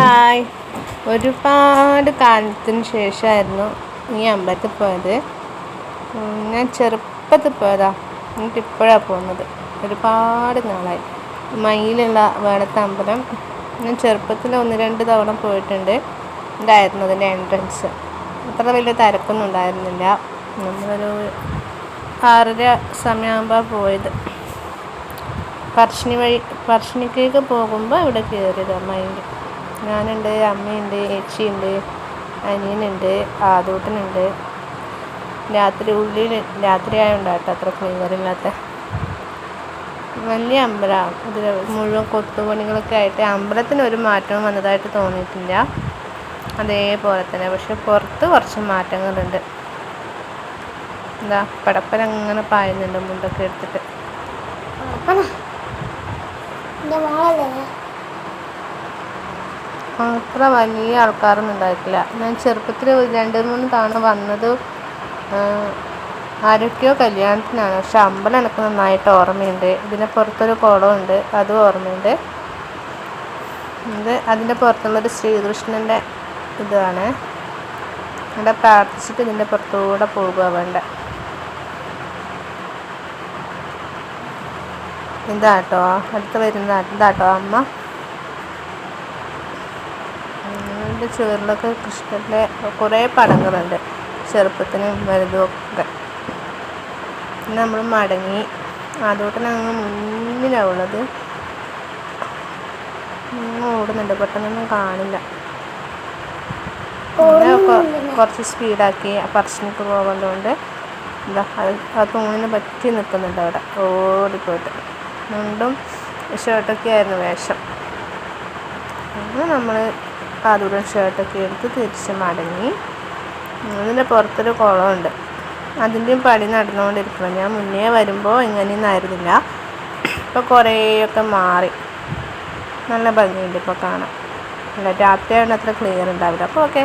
Hi. ഒരുപാട് കാലത്തിന് ശേഷമായിരുന്നു ഈ അമ്പലത്തിൽ പോയത്. ഞാൻ ചെറുപ്പത്തിൽ പോയതാ, എനിക്കിപ്പോഴാണ് പോകുന്നത്. ഒരുപാട് നാളായി. മയിലുള്ള വേളത്തെ അമ്പലം ഞാൻ ചെറുപ്പത്തിൽ 1-2 തവണ പോയിട്ടുണ്ട്. ഇതായിരുന്നു അതിൻ്റെ എൻട്രൻസ്. അത്ര വലിയ തിരക്കൊന്നും ഉണ്ടായിരുന്നില്ല. നമ്മളൊരു 6:30 സമയമാകുമ്പോൾ പോയത്. പറശ്ശിനിക്കേക്ക് പോകുമ്പോൾ ഇവിടെ കയറിയത് മയിൽ. ഞാനുണ്ട്, അമ്മയുണ്ട്, ഏച്ചിയുണ്ട്, അനിയനുണ്ട്, ആദൂട്ടനുണ്ട്. രാത്രിയായതുകൊണ്ട് കേട്ടോ അത്ര ക്ലിയറില്ലാത്ത വലിയ അമ്പലമാണ്. ഇതിൽ മുഴുവൻ കൊത്തുപണികളൊക്കെ ആയിട്ട് അമ്പലത്തിന് ഒരു മാറ്റവും വന്നതായിട്ട് തോന്നിയിട്ടില്ല. അതേപോലെ തന്നെ. പക്ഷെ പുറത്ത് കുറച്ച് മാറ്റങ്ങളുണ്ട്. എന്താ പടപ്പന അങ്ങനെ പായുന്നുണ്ട് മുണ്ടൊക്കെ എടുത്തിട്ട്. അത്ര വലിയ ആൾക്കാരൊന്നും ഉണ്ടായിട്ടില്ല. ഞാൻ ചെറുപ്പത്തിൽ 2-3 തവണ വന്നത് ആരൊക്കെയോ കല്യാണത്തിനാണ്. പക്ഷെ അമ്പലം എനിക്ക് നന്നായിട്ട് ഓർമ്മയുണ്ട്. ഇതിൻ്റെ പുറത്തൊരു കുളമുണ്ട്, അതും ഓർമ്മയുണ്ട്. അതിൻ്റെ പുറത്തുള്ളൊരു ശ്രീകൃഷ്ണൻ്റെ ഇതാണ്. അവിടെ പ്രാർത്ഥിച്ചിട്ട് ഇതിൻ്റെ പുറത്തുകൂടെ പോകുക വേണ്ട. ഇതാട്ടോ അടുത്ത് വരുന്ന ഇതാട്ടോ അമ്മ. എൻ്റെ ചുവരിലൊക്കെ കൃഷ്ണൻ്റെ കുറേ പടങ്ങളുണ്ട്, ചെറുപ്പത്തിനും വലുതും ഒക്കെ. പിന്നെ നമ്മൾ മടങ്ങി. അതുകൊണ്ട് അങ്ങ് മുന്നിലാവുള്ളത് ഓടുന്നുണ്ട്, പെട്ടെന്നൊന്നും കാണില്ല. പിന്നെ കുറച്ച് സ്പീഡാക്കി പറശ്ശിനിക്ക് പോകുന്നതുകൊണ്ട് എന്താ ആ തൂണിന് പറ്റി നിൽക്കുന്നുണ്ട് അവിടെ ഓടിപ്പോയിട്ട്. മുണ്ടും ഷർട്ടൊക്കെ ആയിരുന്നു വേഷം. അങ്ങനെ നമ്മൾ ആദൂരം ഷർട്ടൊക്കെ എടുത്ത് തിരിച്ച് മടങ്ങി. അതിൻ്റെ പുറത്തൊരു കുളമുണ്ട്, അതിൻ്റെയും പണി നടന്നുകൊണ്ടിരിക്കണം. ഞാൻ മുന്നേ വരുമ്പോൾ ഇങ്ങനെയൊന്നും ആയിരുന്നില്ല. ഇപ്പോൾ കുറേയൊക്കെ മാറി, നല്ല ഭംഗിയുണ്ട് ഇപ്പോൾ കാണാൻ. അല്ല രാത്രിയാണ് അത്ര ക്ലിയർ ഉണ്ടാവില്ല. അപ്പോൾ ഓക്കെ.